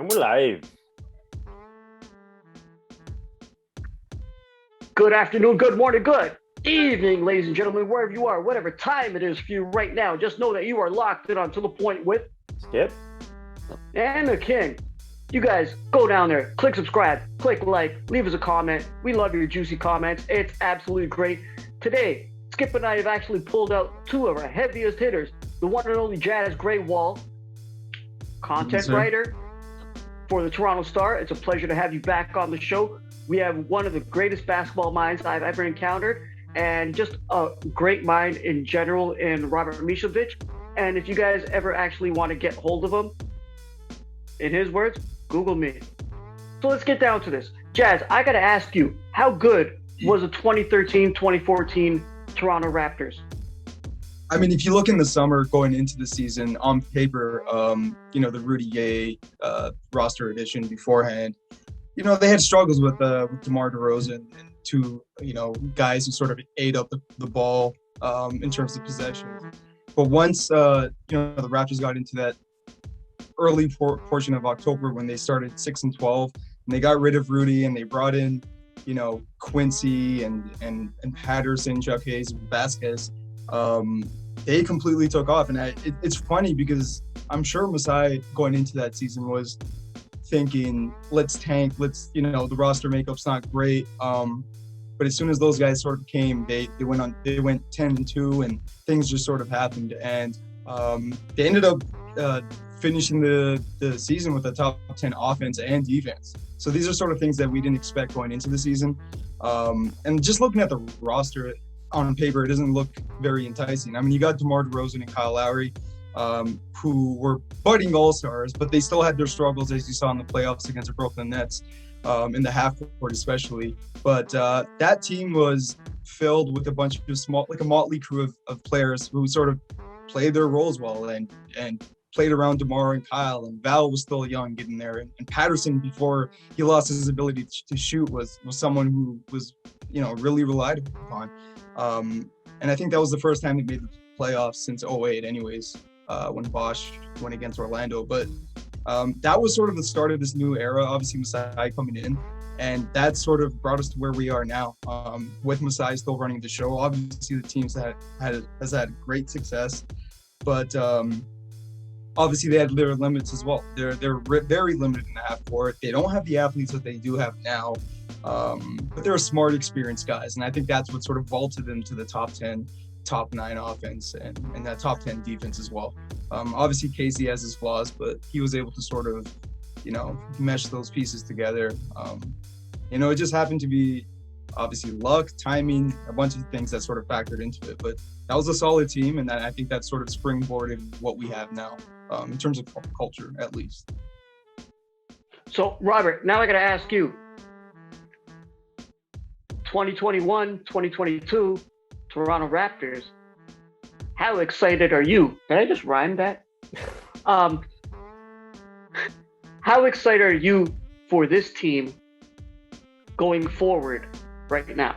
we're live. Good afternoon, good morning, good evening, ladies and gentlemen, wherever you are, whatever time it is for you right now. Just know that you are locked in on To The Point with Skip. and the King. You guys go down there, click subscribe, click like, leave us a comment. We love your juicy comments. It's absolutely great. Today, Skip and I have actually pulled out two of our heaviest hitters. The one and only Jazz Grewal, content writer for the Toronto Star. It's a pleasure to have you back on the show. We have one of the greatest basketball minds I've ever encountered, and just a great mind in general in Robert Misovic. And if you guys ever actually want to get hold of him, in his words, Google me. So let's get down to this. Jazz, I got to ask you, how good was the 2013-2014 Toronto Raptors? I mean, if you look in the summer going into the season, on paper, the Rudy Gay roster addition beforehand, they had struggles with DeMar DeRozan and two, guys who sort of ate up the ball in terms of possession. But once, the Raptors got into that early portion of October when they started 6-12, and they got rid of Rudy and they brought in, Quincy and Patterson, Chuck Hayes, Vasquez, they completely took off. And it's funny because I'm sure Masai going into that season was thinking, let's tank, the roster makeup's not great. But as soon as those guys sort of came, they went 10-2 and things just sort of happened. And they ended up finishing the season with a top 10 offense and defense. So these are sort of things that we didn't expect going into the season. And just looking at the roster on paper, it doesn't look very enticing. I mean, you got DeMar DeRozan and Kyle Lowry, who were budding all-stars, but they still had their struggles, as you saw in the playoffs against the Brooklyn Nets, in the half court especially. But that team was filled with a bunch of small, like a motley crew of players who sort of played their roles well and played around DeMar and Kyle, and Val was still young getting there. And Patterson, before he lost his ability to shoot, was someone who was, really relied upon. And I think that was the first time they made the playoffs since 2008 anyways, when Bosch went against Orlando. But that was sort of the start of this new era, obviously Masai coming in. And that sort of brought us to where we are now, with Masai still running the show. Obviously the teams has had great success, but obviously they had their limits as well. They're very limited in the half court. They don't have the athletes that they do have now, but they're smart, experienced guys. And I think that's what sort of vaulted them to the top 10, top 9 offense and that top 10 defense as well. Obviously Casey has his flaws, but he was able to sort of, mesh those pieces together. It just happened to be obviously luck, timing, a bunch of things that sort of factored into it. But that was a solid team, and I think that sort of springboarded what we have now, in terms of culture, at least. So, Robert, now I got to ask you, 2021, 2022, Toronto Raptors, how excited are you? Did I just rhyme that? How excited are you for this team going forward right now?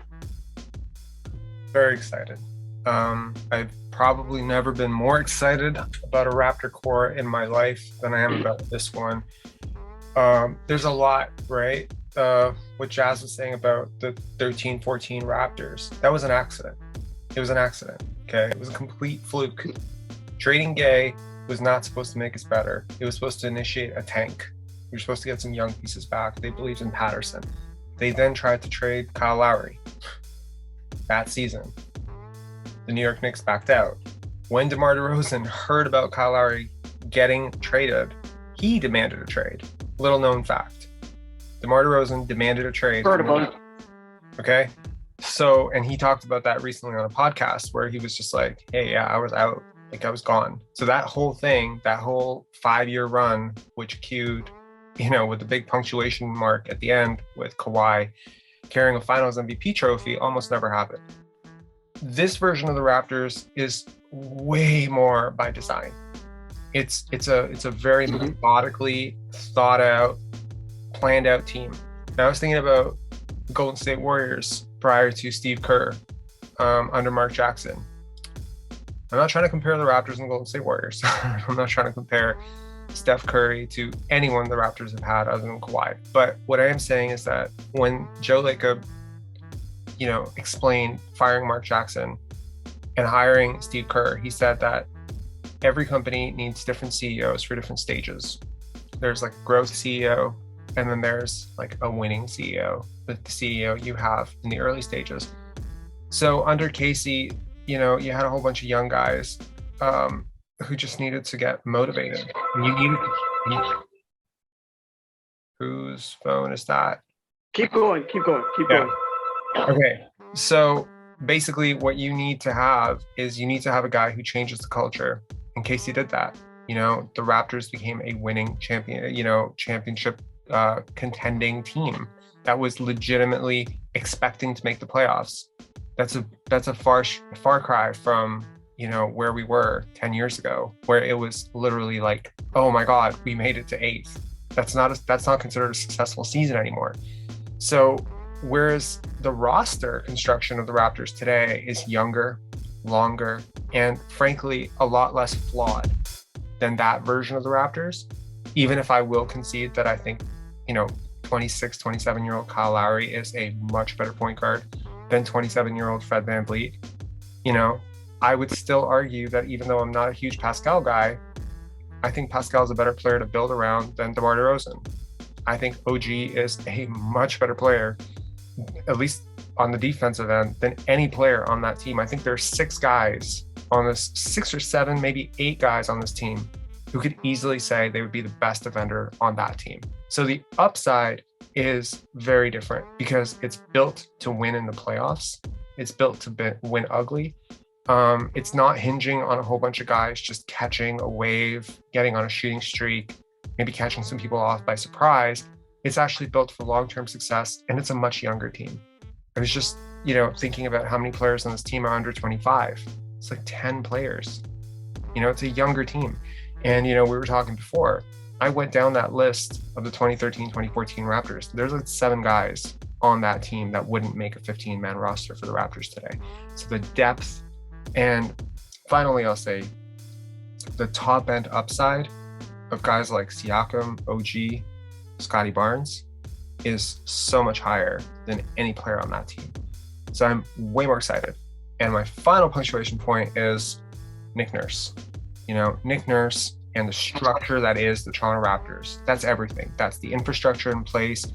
Very excited. I've probably never been more excited about a Raptor core in my life than I am about this one. There's a lot, right? What Jazz was saying about the 13-14 Raptors, that was an accident. It was an accident, okay? It was a complete fluke. Trading Gay was not supposed to make us better. It was supposed to initiate a tank. We were supposed to get some young pieces back. They believed in Patterson. They then tried to trade Kyle Lowry that season. The New York Knicks backed out. When DeMar DeRozan heard about Kyle Lowry getting traded, he demanded a trade. Little known fact. DeMar DeRozan demanded a trade. Heard about it. Okay? So, and he talked about that recently on a podcast where he was just like, hey, yeah, I was out. Like, I was gone. So that whole thing, that whole 5-year run, which cued, with the big punctuation mark at the end with Kawhi carrying a Finals MVP trophy, almost never happened. This version of the Raptors is way more by design. It's a very methodically thought out, planned out team. Now I was thinking about the Golden State Warriors prior to Steve Kerr, under Mark Jackson. I'm not trying to compare the Raptors and the Golden State Warriors. I'm not trying to compare Steph Curry to anyone the Raptors have had other than Kawhi. But what I am saying is that when Joe Lacob, explained firing Mark Jackson and hiring Steve Kerr, he said that every company needs different CEOs for different stages. There's like a growth CEO, and then there's like a winning CEO, the CEO you have in the early stages. So under Casey, you had a whole bunch of young guys who just needed to get motivated. Whose phone is that? Keep going. Okay, so basically what you need to have is a guy who changes the culture. And Casey did that. The Raptors became a winning championship contending team that was legitimately expecting to make the playoffs. That's a far cry from where we were 10 years ago, where it was literally like, oh my God, we made it to 8th. That's not considered a successful season anymore. So whereas the roster construction of the Raptors today is younger, longer, and frankly, a lot less flawed than that version of the Raptors, even if I will concede that I think, 26, 27-year-old Kyle Lowry is a much better point guard than 27-year-old Fred VanVleet. I would still argue that even though I'm not a huge Pascal guy, I think Pascal's a better player to build around than DeMar DeRozan. I think OG is a much better player, at least on the defensive end, than any player on that team. I think there are 6 or 7, maybe 8 guys on this team who could easily say they would be the best defender on that team. So the upside is very different because it's built to win in the playoffs. It's built to win ugly. It's not hinging on a whole bunch of guys just catching a wave, getting on a shooting streak, maybe catching some people off by surprise. It's actually built for long-term success, and it's a much younger team. I was just, thinking about how many players on this team are under 25. It's like 10 players. It's a younger team. And, we were talking before, I went down that list of the 2013-2014 Raptors. There's like 7 guys on that team that wouldn't make a 15-man roster for the Raptors today. So the depth, and finally, I'll say the top end upside of guys like Siakam, OG, Scotty Barnes is so much higher than any player on that team. So I'm way more excited. And my final punctuation point is Nick Nurse. Nick Nurse and the structure that is the Toronto Raptors. That's everything. That's the infrastructure in place.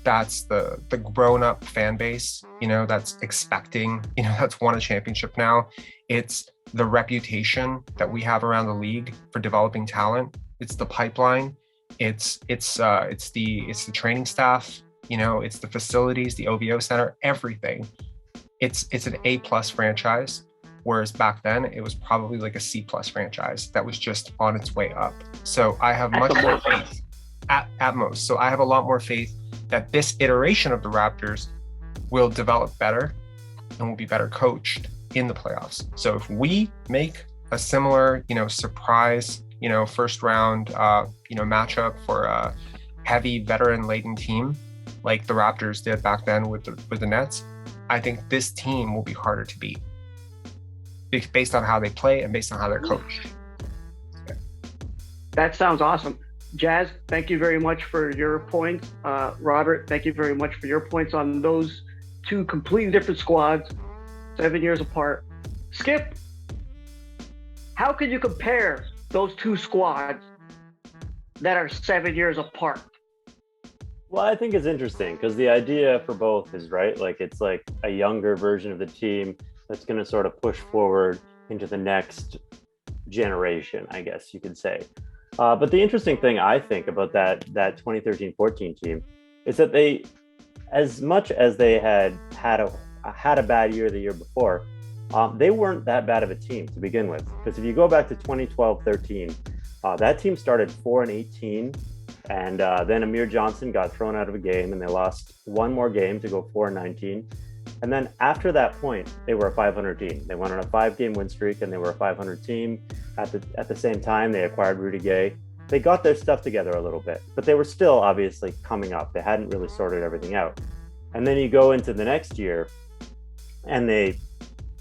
That's the grown-up fan base, that's expecting, that's won a championship now. It's the reputation that we have around the league for developing talent. It's the pipeline. It's the training staff. It's the facilities, the OVO center, everything. It's an A+ franchise, whereas back then it was probably like a C+ franchise that was just on its way up. So I have much more faith at most. So I have a lot more faith that this iteration of the Raptors will develop better and will be better coached in the playoffs. So if we make a similar, surprise, first round, matchup for a heavy veteran-laden team like the Raptors did back then with the Nets, I think this team will be harder to beat based on how they play and based on how they're coached. That sounds awesome. Jazz, thank you very much for your points. Robert, thank you very much for your points on those 2 completely different squads, 7 years apart. Skip, how can you compare those 2 squads that are 7 years apart? Well, I think it's interesting because the idea for both is right. Like it's like a younger version of the team that's going to sort of push forward into the next generation, I guess you could say. But the interesting thing I think about that 2013-14 team is that they, as much as they had a bad year the year before, they weren't that bad of a team to begin with. Because if you go back to 2012-13, that team started 4-18, and then Amir Johnson got thrown out of a game, and they lost one more game to go 4-19. And then after that point, they were a 500 team. They went on a 5-game win streak, and they were a 500 team. At the same time, they acquired Rudy Gay. They got their stuff together a little bit, but they were still obviously coming up. They hadn't really sorted everything out. And then you go into the next year, and they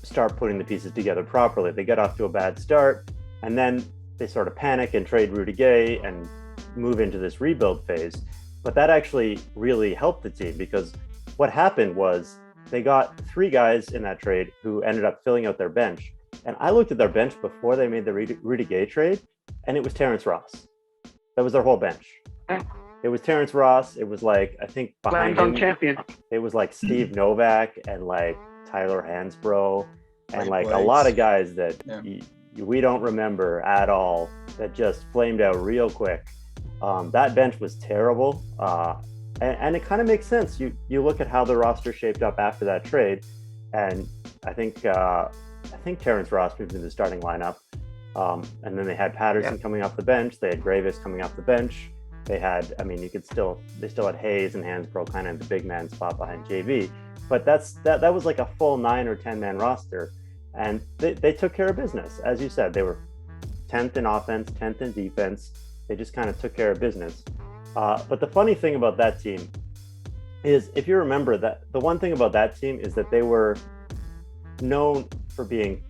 start putting the pieces together properly. They get off to a bad start, and then they sort of panic and trade Rudy Gay and move into this rebuild phase. But that actually really helped the team, because what happened was they got 3 guys in that trade who ended up filling out their bench. And I looked at their bench before they made the Rudy Gay trade, and it was Terrence Ross. That was their whole bench. It was Terrence Ross. It was like, I think behind him, champion. it was like Steve Novak and like Tyler Hansbrough and like a lot of guys that we don't remember at all that just flamed out real quick. That bench was terrible. And it kind of makes sense. You look at how the roster shaped up after that trade, and I think Terrence Ross moved into the starting lineup. And then they had Patterson coming off the bench. They had Gravis coming off the bench. They had, I mean, they still had Hayes and Hansbrough kind of in the big man spot behind JV. But that was like a full 9 or 10 man roster. And they took care of business. As you said, they were 10th in offense, 10th in defense. They just kind of took care of business. But the funny thing about that team is, if you remember, that the one thing about that team is that they were known for being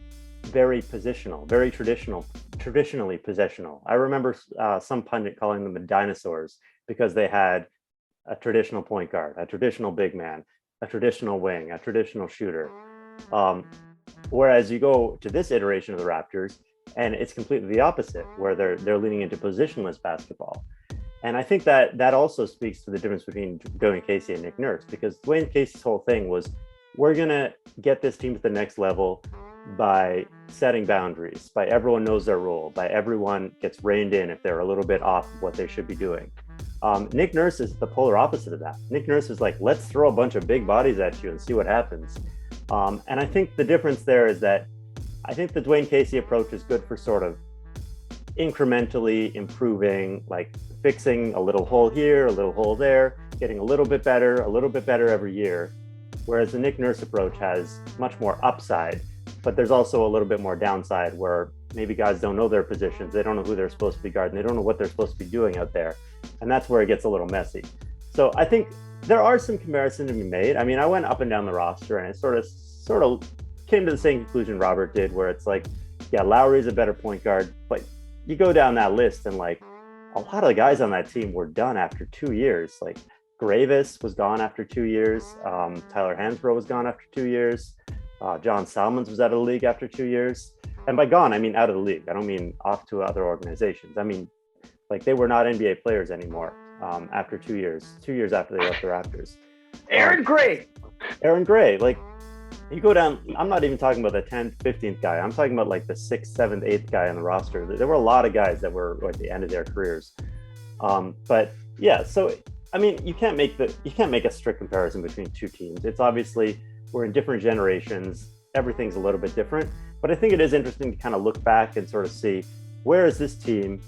very positional, very traditionally possessional. I remember some pundit calling them the dinosaurs, because they had a traditional point guard, a traditional big man, a traditional wing, a traditional shooter. Whereas you go to this iteration of the Raptors, and it's completely the opposite, where they're leaning into positionless basketball. And I think that also speaks to the difference between Dwayne Casey and Nick Nurse, because Dwayne Casey's whole thing was, we're going to get this team to the next level by setting boundaries, by everyone knows their role, by everyone gets reined in if they're a little bit off of what they should be doing. Nick Nurse is the polar opposite of that. Nick Nurse is like, let's throw a bunch of big bodies at you and see what happens. And I think the difference there is that I think the Dwayne Casey approach is good for sort of incrementally improving, like fixing a little hole here, a little hole there, getting a little bit better every year. Whereas the Nick Nurse approach has much more upside, but there's also a little bit more downside, where maybe guys don't know their positions. They don't know who they're supposed to be guarding. They don't know what they're supposed to be doing out there. And that's where it gets a little messy. So I think there are some comparisons to be made. I mean, I went up and down the roster, and it sort of came to the same conclusion Robert did, where it's like, yeah, Lowry's a better point guard, but you go down that list and like a lot of the guys on that team were done after 2 years. Like Gravis was gone after 2 years. Tyler Hansbrough was gone after 2 years. John Salmons was out of the league after 2 years. And by gone, I mean out of the league. I don't mean off to other organizations. I mean, like, they were not NBA players anymore after 2 years. 2 years after they left the Raptors. Aaron Gray, like, you go down, I'm not even talking about the 10th, 15th guy. I'm talking about like the 6th, 7th, 8th guy on the roster. There were a lot of guys that were at the end of their careers. But yeah, so I mean, you can't make a strict comparison between two teams. It's obviously, we're in different generations. Everything's a little bit different. But I think it is interesting to kind of look back and sort of see, where is this team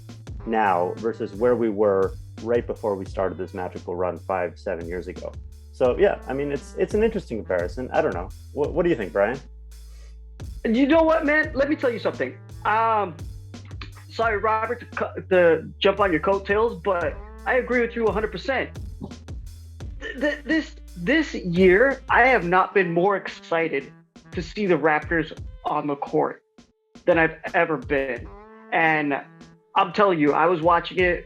now versus where we were right before we started this magical run 5-7 years ago. So yeah, I mean, it's an interesting comparison. I don't know. What do you think, Brian? You know what, man? Let me tell you something. Sorry, Robert, to jump on your coattails, but I agree with you 100%. This year, I have not been more excited to see the Raptors on the court than I've ever been. And I'm telling you, I was watching it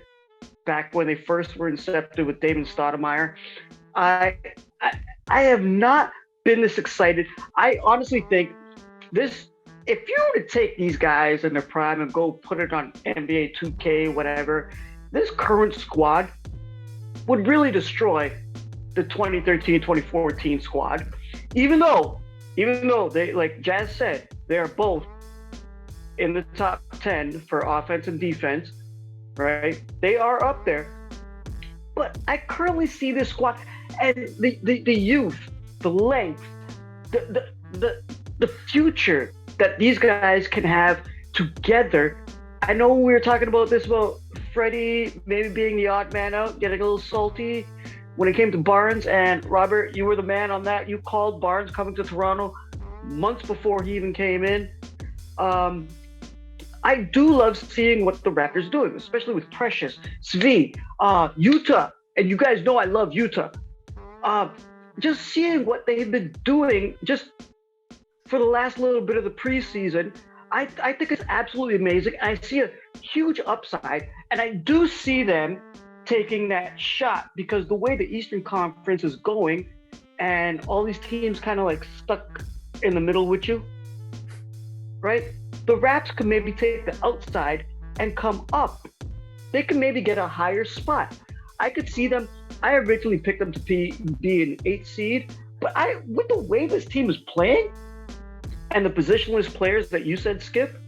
back when they first were incepted with David Stoudemire. I have not been this excited. I honestly think this, if you were to take these guys in their prime and go put it on NBA 2K, whatever, this current squad would really destroy the 2013-2014 squad. Even though they, like Jazz said, they are both in the top 10 for offense and defense, right? They are up there. But I currently see this squad and the youth, the length, the future that these guys can have together. I know we were talking about Freddie maybe being the odd man out, getting a little salty when it came to Barnes. And Robert, you were the man on that. You called Barnes coming to Toronto months before he even came in. I do love seeing what the Raptors are doing, especially with Precious, Svi, Utah. And you guys know I love Utah. Just seeing what they've been doing just for the last little bit of the preseason, I think it's absolutely amazing. I see a huge upside, and I do see them taking that shot because the way the Eastern Conference is going, and all these teams kind of like stuck in the middle with you, right? The Raps could maybe take the outside and come up. They can maybe get a higher spot. I could see them. I originally picked them to be an 8th seed, but with the way this team is playing and the positionless players that you said, Skip,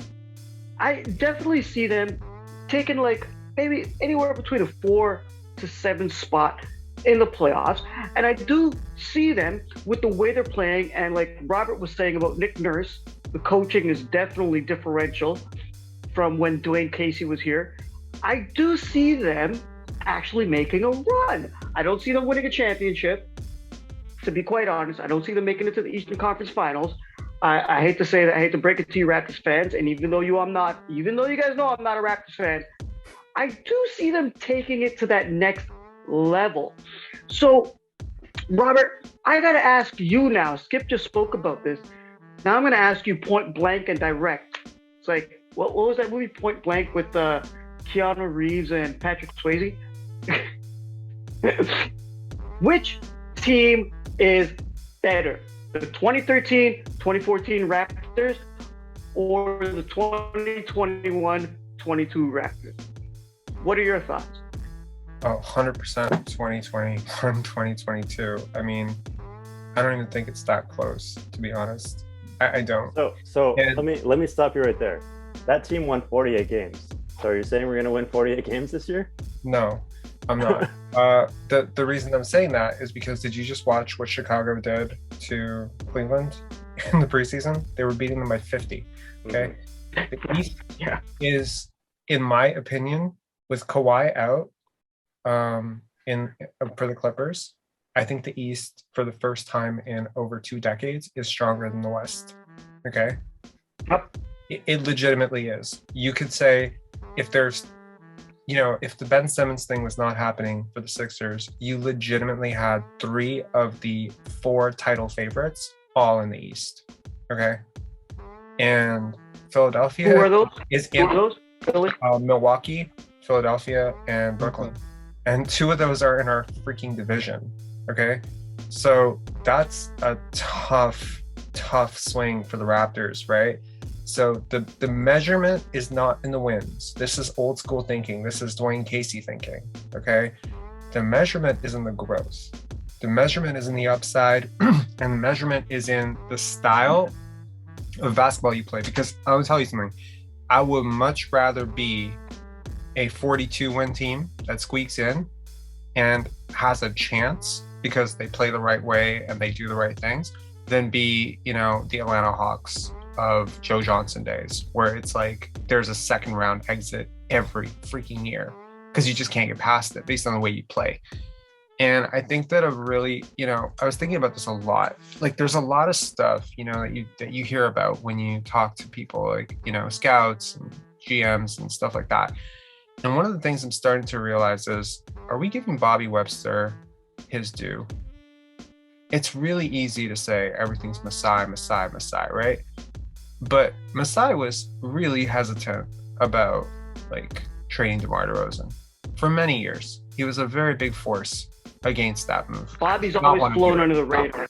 I definitely see them taking like maybe anywhere between a 4 to 7 spot in the playoffs. And I do see them with the way they're playing. And like Robert was saying about Nick Nurse, the coaching is definitely differential from when Dwayne Casey was here. I do see them actually making a run. I don't see them winning a championship. To be quite honest, I don't see them making it to the Eastern Conference Finals. I hate to say that. I hate to break it to you, Raptors fans. And even though you guys know I'm not a Raptors fan, I do see them taking it to that next level. So, Robert, I got to ask you now. Skip just spoke about this. Now I'm going to ask you point blank and direct. It's like, what was that movie, Point Blank, with Keanu Reeves and Patrick Swayze? Which team is better? The 2013-2014 Raptors or the 2021-22 Raptors? What are your thoughts? Oh, 100% 2021, 2022. I mean, I don't even think it's that close, to be honest. I don't. So let me stop you right there. That team won 48 games. So are you saying we're going to win 48 games this year? No, I'm not. The reason I'm saying that is because did you just watch what Chicago did to Cleveland in the preseason? They were beating them by 50. Okay. Mm-hmm. The East is, in my opinion, with Kawhi out for the Clippers, I think the East, for the first time in over 2 decades, is stronger than the West. Okay. Yep. It legitimately is. You could say if there's, if the Ben Simmons thing was not happening for the Sixers, you legitimately had 3 of the 4 title favorites all in the East. Okay. And Philadelphia is in Milwaukee, Philadelphia, and Brooklyn. And 2 of those are in our freaking division. Okay. So that's a tough swing for the Raptors, right? So the measurement is not in the wins. This is old school thinking. This is Dwayne Casey thinking, okay? The measurement is in the growth. The measurement is in the upside, and the measurement is in the style of basketball you play. Because I will tell you something. I would much rather be a 42-win team that squeaks in and has a chance because they play the right way and they do the right things than be, the Atlanta Hawks of Joe Johnson days, where it's like there's a second round exit every freaking year because you just can't get past it based on the way you play. And I think that I was thinking about this a lot. Like there's a lot of stuff, that you hear about when you talk to people like, scouts and GMs and stuff like that. And one of the things I'm starting to realize is, are we giving Bobby Webster his due? It's really easy to say everything's Masai, right? But Masai was really hesitant about trading DeMar DeRozan for many years. He was a very big force against that move. Bobby's always flown under the radar.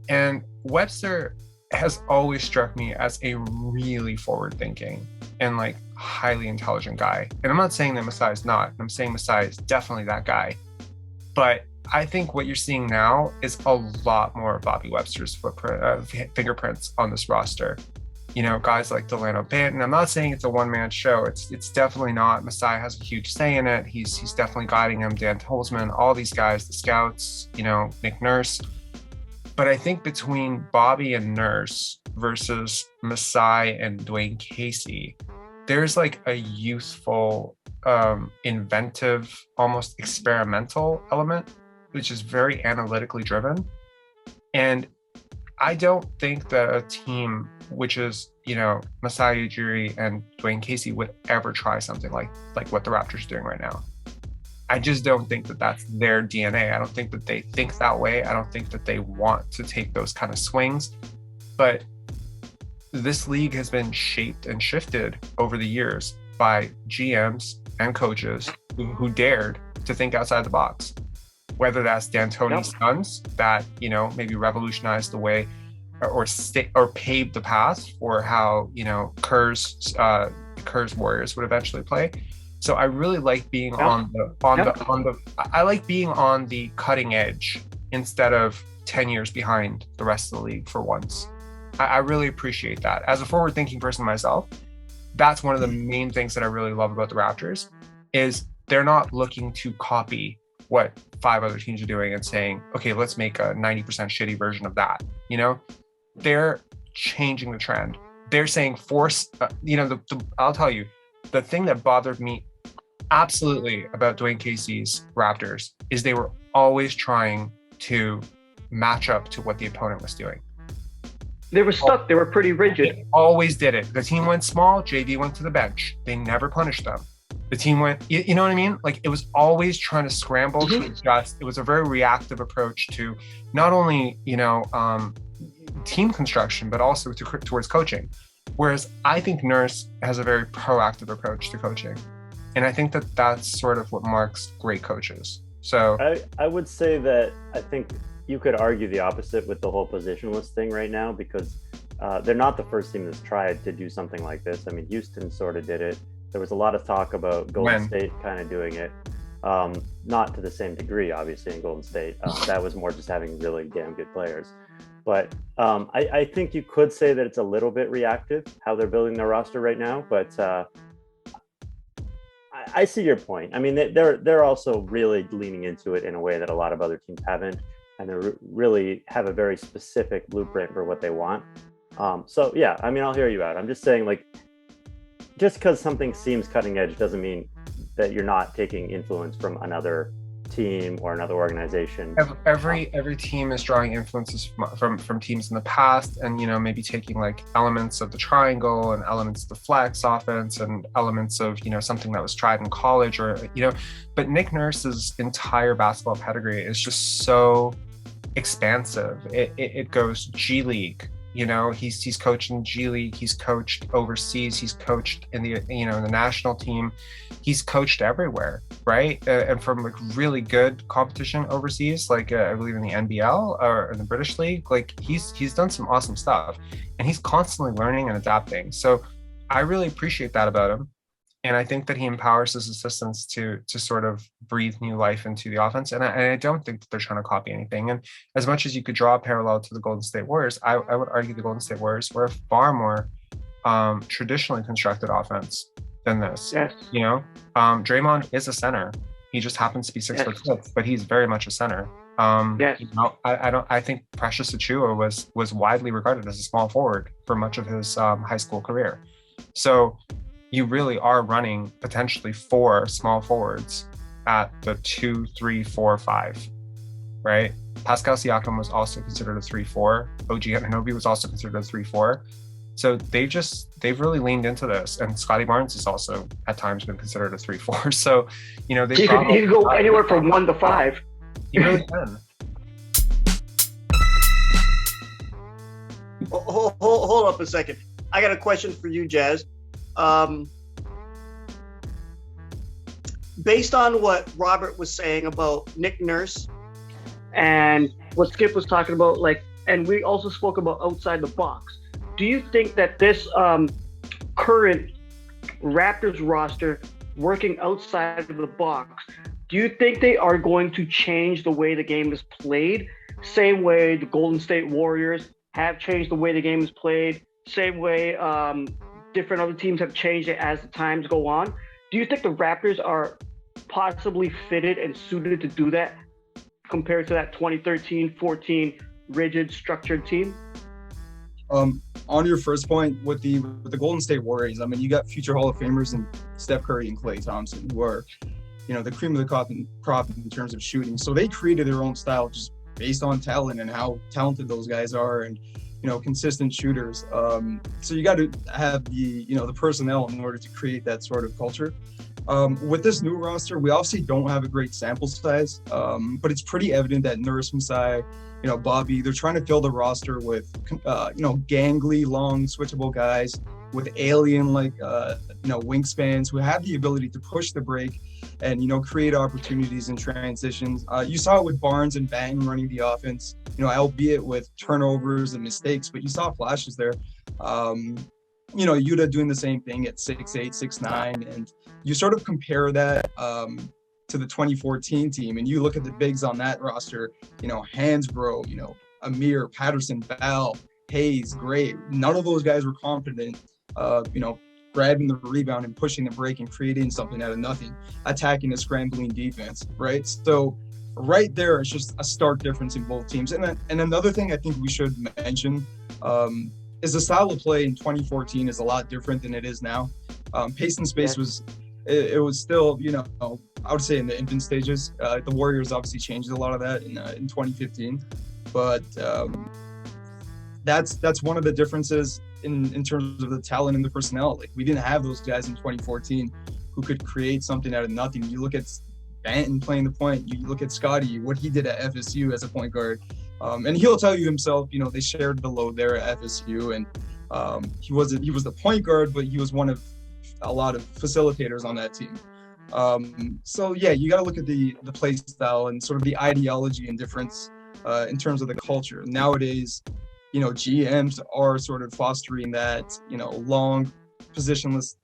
And Webster has always struck me as a really forward-thinking and highly intelligent guy. And I'm not saying that Masai is not. I'm saying Masai is definitely that guy. But I think what you're seeing now is a lot more of Bobby Webster's fingerprints on this roster. Guys like Delano Banton. I'm not saying it's a one-man show. It's definitely not. Masai has a huge say in it. He's definitely guiding him. Dan Tolzman, all these guys, the scouts, Nick Nurse. But I think between Bobby and Nurse versus Masai and Dwayne Casey, there's a youthful, inventive, almost experimental element, which is very analytically driven. And I don't think that a team which is, Masai Ujiri and Dwayne Casey would ever try something like what the Raptors are doing right now. I just don't think that that's their DNA. I don't think that they think that way. I don't think that they want to take those kind of swings. But this league has been shaped and shifted over the years by GMs and coaches who dared to think outside the box. Whether that's D'Antoni's sons that, you know, maybe revolutionized the way or paved the path for how, you know, Kerr's Warriors would eventually play. So I really like being I like being on the cutting edge instead of 10 years behind the rest of the league for once. I really appreciate that. As a forward-thinking person myself, that's one of the main things that I really love about the Raptors is they're not looking to copy what 5 other teams are doing and saying, okay, let's make a 90% shitty version of that. You know, they're changing the trend. They're saying I'll tell you, the thing that bothered me absolutely about Dwayne Casey's Raptors is they were always trying to match up to what the opponent was doing. They were stuck. They were pretty rigid. They always did it. The team went small, JV went to the bench. They never punished them. The team went, you know what I mean? Like, it was always trying to scramble to adjust. It was a very reactive approach to not only, you know, team construction, but also towards coaching. Whereas I think Nurse has a very proactive approach to coaching. And I think that that's sort of what marks great coaches. So I would say that I think you could argue the opposite with the whole positionless thing right now, because they're not the first team that's tried to do something like this. I mean, Houston sort of did it. There was a lot of talk about Golden State kind of doing it. Not to the same degree, obviously, in Golden State. That was more just having really damn good players. But I think you could say that it's a little bit reactive, how they're building their roster right now. But I see your point. I mean, they're also really leaning into it in a way that a lot of other teams haven't. And they really have a very specific blueprint for what they want. So, yeah, I mean, I'll hear you out. I'm just saying, like, just because something seems cutting edge doesn't mean that you're not taking influence from another team or another organization. Every team is drawing influences from teams in the past, and, you know, maybe taking like elements of the triangle and elements of the flex offense and elements of, you know, something that was tried in college, or, you know. But Nick Nurse's entire basketball pedigree is just so expansive. It goes G League. You know, he's coached in G League, he's coached overseas, he's coached in the, you know, in the national team, he's coached everywhere, right? And from like really good competition overseas, like I believe in the NBL or in the British League, like he's done some awesome stuff, and he's constantly learning and adapting. So I really appreciate that about him. And I think that he empowers his assistants to sort of breathe new life into the offense. And I don't think that they're trying to copy anything. And as much as you could draw a parallel to the Golden State Warriors, I would argue the Golden State Warriors were a far more traditionally constructed offense than this. Yes. You know, Draymond is a center. He just happens to be 6'6", but he's very much a center. Yes. You know, I think Precious Achiuwa was widely regarded as a small forward for much of his high school career. So you really are running potentially 4 small forwards at the 2, 3, 4, 5, right? Pascal Siakam was also considered a 3-4. OG Anunoby was also considered a 3-4. So they've really leaned into this. And Scotty Barnes has also at times been considered a 3-4. So, you know, you can go anywhere from 1 to 5. You really can. Hold up a second. I got a question for you, Jazz. Based on what Robert was saying about Nick Nurse and what Skip was talking about, like, and we also spoke about outside the box. Do you think that this current Raptors roster working outside of the box, do you think they are going to change the way the game is played? Same way the Golden State Warriors have changed the way the game is played, same way different other teams have changed it as the times go on. Do you think the Raptors are possibly fitted and suited to do that compared to that 2013-14 rigid structured team? On your first point with the Golden State Warriors, I mean, you got future Hall of Famers and Steph Curry and Klay Thompson, who are, you know, the cream of the crop in terms of shooting. So they created their own style just based on talent and how talented those guys are, and, you know, consistent shooters. So you got to have the personnel in order to create that sort of culture. With this new roster, we obviously don't have a great sample size, but it's pretty evident that Nurse, Masai, you know, Bobby, they're trying to fill the roster with, gangly, long, switchable guys with alien like wingspans who have the ability to push the break and create opportunities and transitions. You saw it with Barnes and Banton running the offense, albeit with turnovers and mistakes, but you saw flashes there. Yuta doing the same thing at 6'8", 6'9", and you sort of compare that to the 2014 team, and you look at the bigs on that roster, Hansbrough, Amir, Patterson, Bell, Hayes, Gray. None of those guys were confident, grabbing the rebound and pushing the break and creating something out of nothing, attacking a scrambling defense, right? So right there, it's just a stark difference in both teams. And another thing I think we should mention is the style of play in 2014 is a lot different than it is now. Pace and space was still, I would say in the infant stages. The Warriors obviously changed a lot of that in 2015, but that's one of the differences in terms of the talent and the personnel. Like, we didn't have those guys in 2014 who could create something out of nothing. You look at Banton playing the point. You look at Scotty, what he did at FSU as a point guard. And he'll tell you himself, they shared the load there at FSU, and he was the point guard, but he was one of a lot of facilitators on that team. So yeah, you got to look at the play style and sort of the ideology and difference in terms of the culture. Nowadays, GMs are sort of fostering that, long positionless,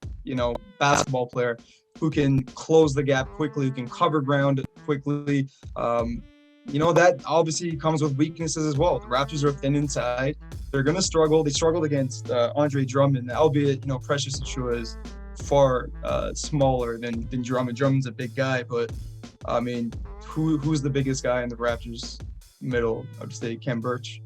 basketball player who can close the gap quickly, who can cover ground quickly. That obviously comes with weaknesses as well. The Raptors are thin inside. They're going to struggle. They struggled against Andre Drummond, albeit, Precious Achiuwa is far smaller than Drummond. Drummond's a big guy, but I mean, who's the biggest guy in the Raptors middle? I would say Kem Birch.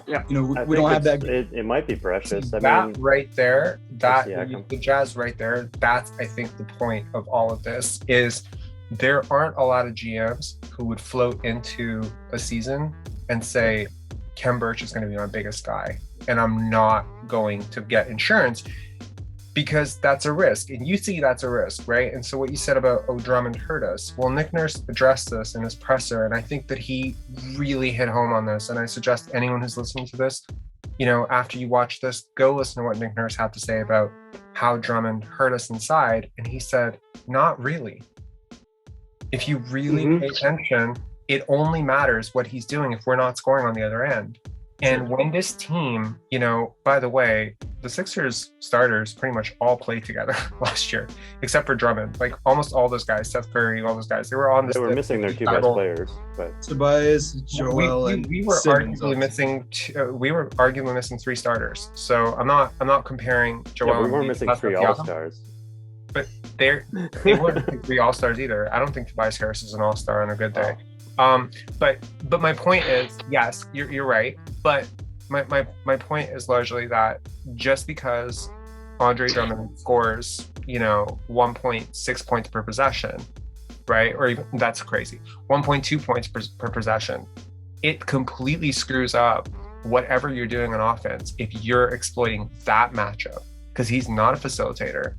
Yeah, we don't have that. It might be Precious. Right there, the Jazz right there. That's, I think, the point of all of this is there aren't a lot of GMs who would float into a season and say, Kem Birch is going to be my biggest guy, and I'm not going to get insurance, because that's a risk. And you see that's a risk, right? And so what you said about, Drummond hurt us. Well, Nick Nurse addressed this in his presser, and I think that he really hit home on this. And I suggest anyone who's listening to this, after you watch this, go listen to what Nick Nurse had to say about how Drummond hurt us inside. And he said, not really. If you really pay attention, it only matters what he's doing if we're not scoring on the other end. And when this team, by the way, the Sixers starters pretty much all played together last year, except for Drummond. Like, almost all those guys, Seth Curry, all those guys, they were on this. They were missing their two best players, but Tobias, Joel, and we were arguably missing. We were arguably missing three starters. So I'm not comparing Joel. Yeah, we weren't missing three All-Stars. But they weren't three All-Stars either. I don't think Tobias Harris is an All-Star on a good day. But my point is, yes, you're right. But my point is largely that just because Andre Drummond scores, 1.6 points per possession, right? Or even, that's crazy, 1.2 points per possession, it completely screws up whatever you're doing on offense if you're exploiting that matchup, because he's not a facilitator.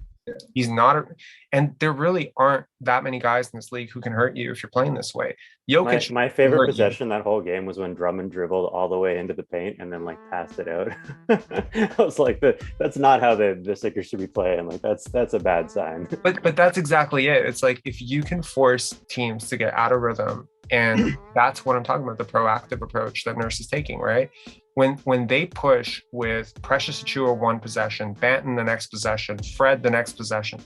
He's not, and there really aren't that many guys in this league who can hurt you if you're playing this way. Jokic, my favorite possession that whole game was when Drummond dribbled all the way into the paint and then passed it out. I was like, that's not how the Sixers should be playing. Like, that's a bad sign. But that's exactly it. It's like, if you can force teams to get out of rhythm, and that's what I'm talking about, the proactive approach that Nurse is taking, right? When they push with Precious Achiuwa one possession, Banton the next possession, Fred the next possession,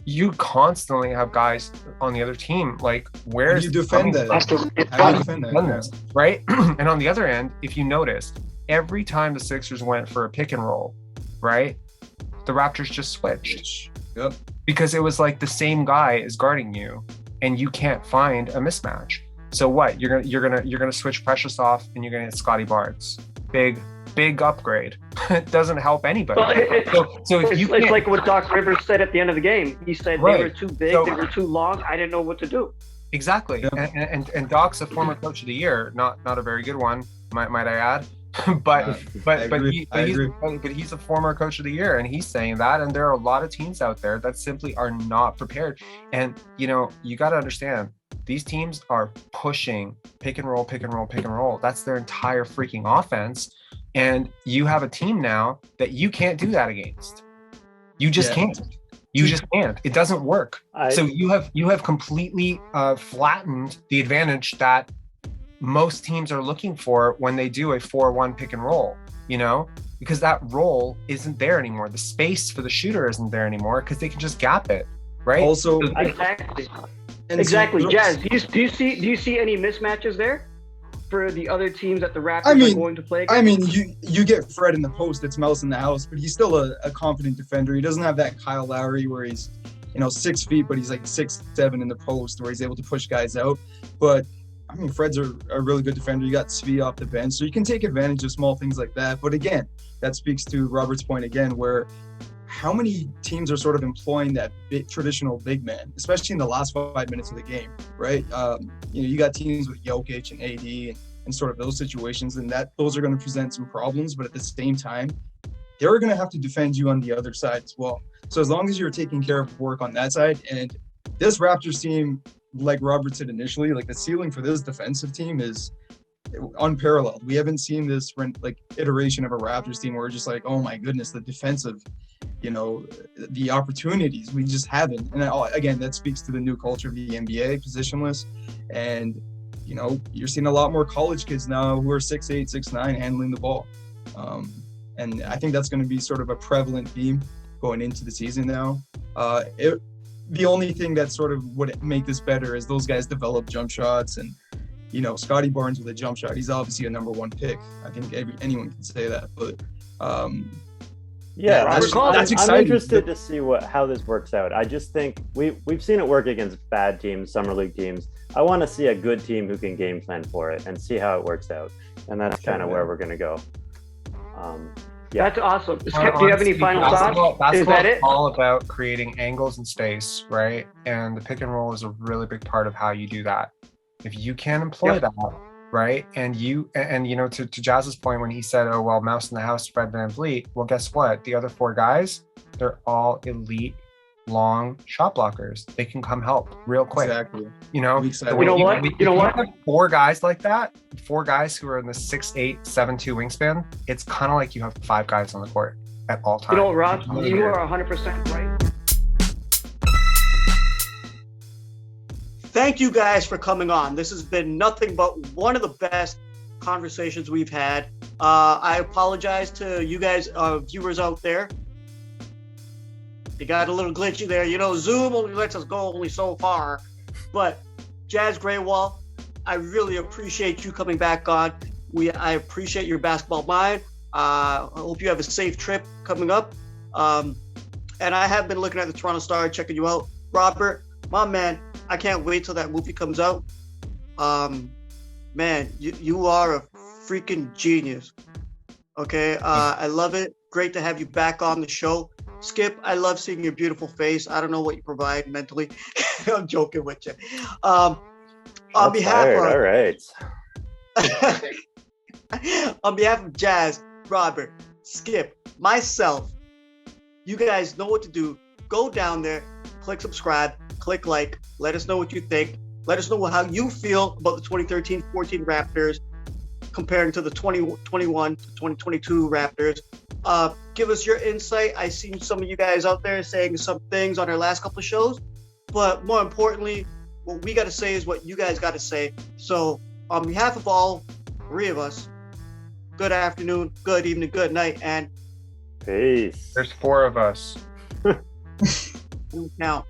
you constantly have guys on the other team like, where's you defend that? How do you defend that? Right? And on the other end, if you notice, every time the Sixers went for a pick and roll, right, the Raptors just switched. Yep. Because it was like the same guy is guarding you, and you can't find a mismatch. So what? You're gonna switch Precious off, and you're gonna hit Scotty Barnes. Big upgrade. It doesn't help anybody. Well, it's like what Doc Rivers said at the end of the game. He said they were too big, they were too long. I didn't know what to do. Exactly. Yeah. And Doc's a former coach of the year, not a very good one, might I add. but he's a former coach of the year, and he's saying that, and there are a lot of teams out there that simply are not prepared. And you got to understand, these teams are pushing pick and roll. That's their entire freaking offense. And you have a team now that you can't do that against. You just can't. You just can't. It doesn't work. So you have completely flattened the advantage that most teams are looking for when they do a 4-1 pick and roll, because that roll isn't there anymore. The space for the shooter isn't there anymore because they can just gap it, right? Also, exactly. Jazz, do you see any mismatches there for the other teams that the Raptors are going to play against? I mean, you get Fred in the post, it's mouse in the house, but he's still a confident defender. He doesn't have that Kyle Lowry where he's 6 feet, but he's like 6'7" in the post where he's able to push guys out. But I mean, Fred's a really good defender. You got Svi off the bench, so you can take advantage of small things like that. But again, that speaks to Robert's point again, where how many teams are sort of employing that traditional big man, especially in the last 5 minutes of the game, right? You got teams with Jokic and AD and sort of those situations, and those are going to present some problems. But at the same time, they're going to have to defend you on the other side as well. So as long as you're taking care of work on that side, and this Raptors team, like Robert said initially, like the ceiling for this defensive team is unparalleled. We haven't seen this iteration of a Raptors team where we're just like, oh my goodness, the defensive, the opportunities, we just haven't. And again, that speaks to the new culture of the NBA, positionless. And, you're seeing a lot more college kids now who are 6'8", 6'9", handling the ball. And I think that's going to be sort of a prevalent theme going into the season now. The only thing that sort of would make this better is those guys develop jump shots. And, Scotty Barnes with a jump shot, he's obviously a number 1 pick. I think anyone can say that. But that's exciting. I'm interested to see how this works out. I just think we've seen it work against bad teams, summer league teams. I want to see a good team who can game plan for it and see how it works out. And that's kind of where we're going to go. That's awesome. Skip, do you have any final thoughts? Basketball is that it? All about creating angles and space, right? And the pick and roll is a really big part of how you do that. If you can employ that, right? And to Jazz's point when he said, oh, well, mouse in the house, Fred VanVleet. Well, guess what? The other 4 guys, they're all elite long shot blockers. They can come help real quick. Exactly. You know what? Have 4 guys like that, 4 guys who are in the 6'8", 7'2" wingspan. It's kind of like you have 5 guys on the court at all times. Rob, you are 100% right. Thank you guys for coming on. This has been nothing but one of the best conversations we've had. I apologize to you guys, viewers out there. You got a little glitchy there. Zoom only lets us go only so far. But Jazz Grewal, I really appreciate you coming back on. I appreciate your basketball mind. I hope you have a safe trip coming up. And I have been looking at the Toronto Star, checking you out. Robert, my man, I can't wait till that movie comes out. Man, you are a freaking genius. Okay, I love it. Great to have you back on the show. Skip, I love seeing your beautiful face. I don't know what you provide mentally. I'm joking with you. On behalf of Jazz, Robert, Skip, myself, you guys know what to do. Go down there, click subscribe, click like, let us know what you think. Let us know how you feel about the 2013-14 Raptors comparing to the 2021 to 2022 Raptors. Give us your insight. I seen some of you guys out there saying some things on our last couple of shows, but more importantly, what we got to say is what you guys got to say. So on behalf of all 3 of us, good afternoon, good evening, good night, and peace. There's 4 of us. Now.